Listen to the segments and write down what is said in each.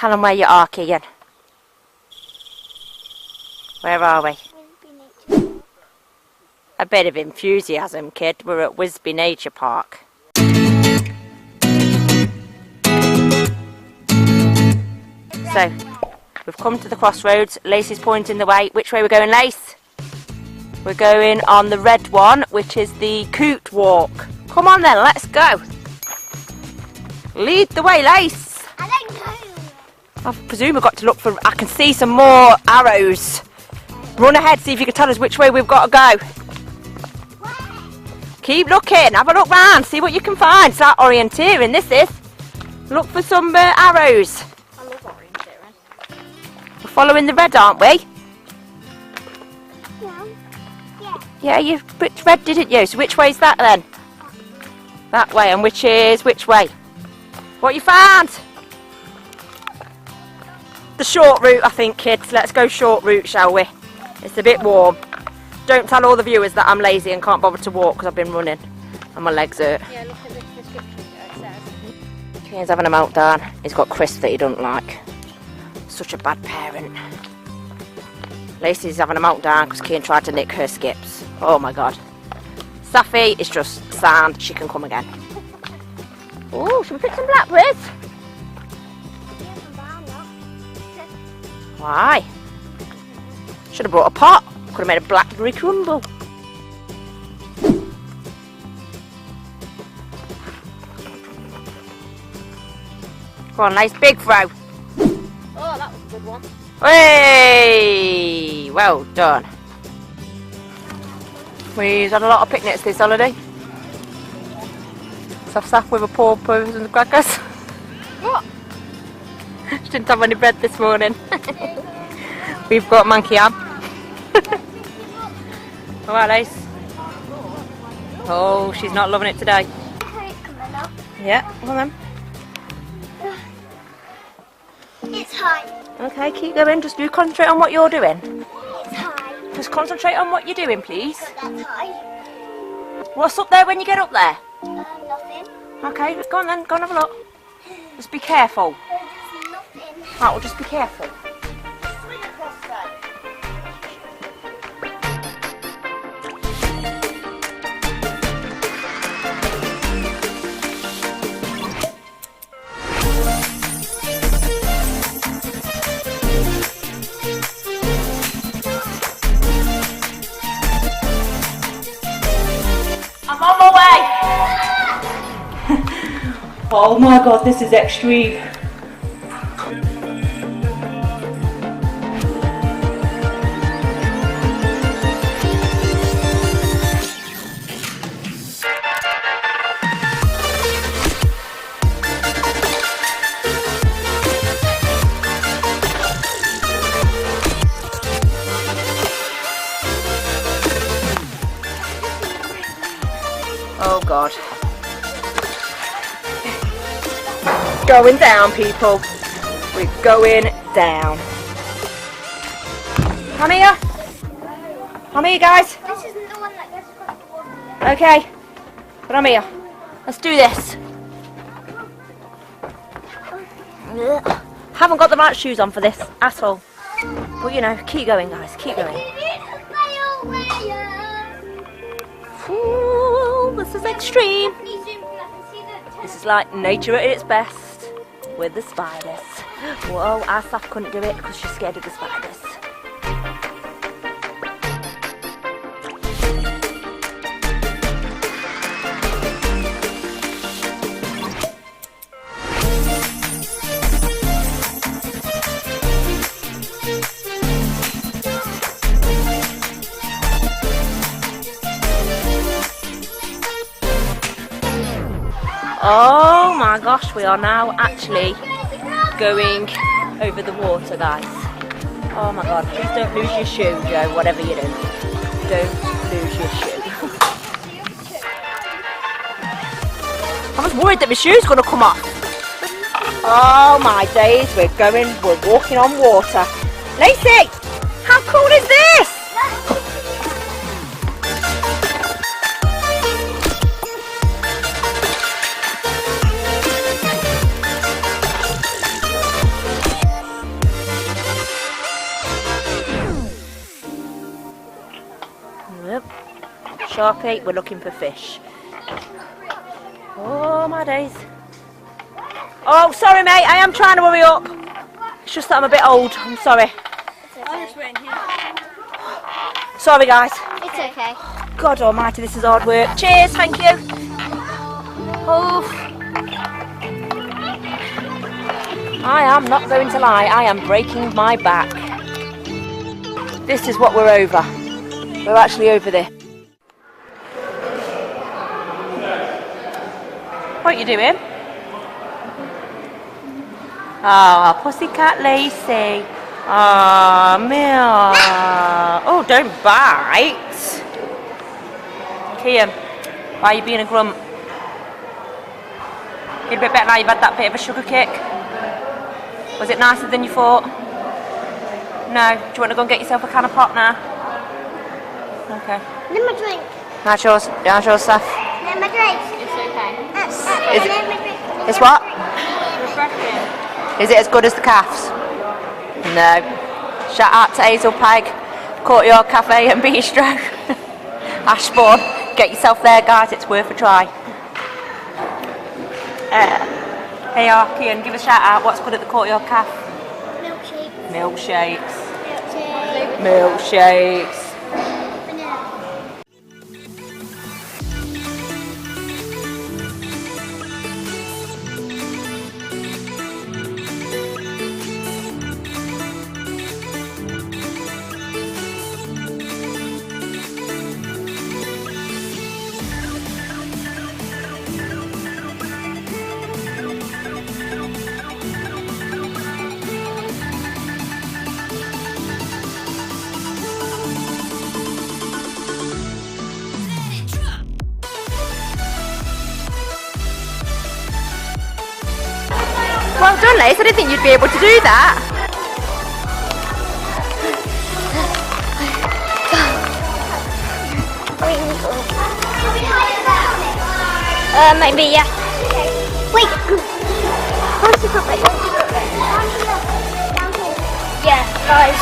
Tell them where you are, Kian. Where are we? A bit of enthusiasm, kid. We're at Whisby Nature Park. So, we've come to the crossroads. Lacey's pointing the way. Which way we're going, Lace? We're going on the red one, which is the Coot Walk. Come on then, let's go. Lead the way, Lace. I don't know. I presume we've got to look for... I can see some more arrows. Run ahead, see if you can tell us which way we've got to go. Where? Keep looking, have a look round, see what you can find. It's like orienteering, this is. Look for some arrows. I love orienteering. We're following the red, aren't we? Yeah. Yeah, you picked red, didn't you? So which way's that then? That way, and which is which way? What you found? The short route, I think, kids. Let's go short route, shall we? It's a bit warm. Don't tell all the viewers that I'm lazy and can't bother to walk because I've been running and my legs hurt. Yeah, look at the description it says. Kian's having a meltdown. He's got crisps that he doesn't like. Such a bad parent. Lacey's having a meltdown because Kian tried to nick her skips. Oh my god. Safi is just sand. She can come again. Oh, should we pick some blackberries? Why? Should have brought a pot. Could have made a blackberry crumble. Go on, nice big throw. Oh, that was a good one. Hey, well done. We've had a lot of picnics this holiday. Soft stuff with a porpoise and crackers. What? She didn't have any bread this morning. We've got monkey ham. Alright, Lace. Oh, she's not loving it today. Yeah, come on then. It's high. Okay, keep going. Just do concentrate on what you're doing. It's high. Just concentrate on what you're doing, please. That's high. What's up there when you get up there? Nothing. Okay, go on then. Go and have a look. Just be careful. There's nothing. Right, well, just be careful. Swing across there. I'm on my way! Oh my god, this is extreme. Oh god. Going down, people. We're going down. Come here. Come here, guys. This isn't the one that goes across the water. Okay. Come here. Let's do this. Haven't got the right shoes on for this at all. But you know, keep going, guys. Keep going. Ooh, this is extreme. This is like nature at its best with the spiders. Whoa, our Saf couldn't do it because she's scared of the spiders. Oh my gosh, we are now actually going over the water, guys. Oh my god, please don't lose your shoe, Joe, whatever you do. Don't lose your shoe. I was worried that my shoe's going to come off. Oh my days, we're walking on water. Lacey, how cool is this? Sharpie, we're looking for fish. Oh my days. Oh, sorry mate, I am trying to hurry up. It's just that I'm a bit old, I'm sorry. Sorry guys. It's okay. God almighty, this is hard work. Cheers, thank you. Oof. I am not going to lie, I am breaking my back. This is what we're over. We're actually over there. What are you doing? Oh, pussycat Lacey. Oh, meow. Oh, don't bite. Kian, why are you being a grump? You're a bit better now you've had that bit of a sugar kick. Was it nicer than you thought? No? Do you want to go and get yourself a can of pop now? Okay. Let me drink. How's yours? How's yours, Seth? Let me drink. It's okay. Is it, it's what? Refreshing. Is it as good as the calves? No. Shout out to Hazel Peg, Courtyard Cafe and Bistro. Ashbourne, get yourself there guys, it's worth a try. Hey Kian, give a shout out, what's good at the Courtyard Cafe? Milkshake. Milkshakes. Milkshakes. Vanilla. Well done, Lace. I didn't think you'd be able to do that. Maybe, yeah. Wait. Where's the group? Yeah, guys.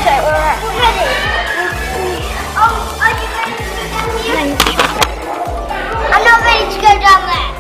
So we're ready. Oh, are you ready to go down here? I'm not ready to go down there.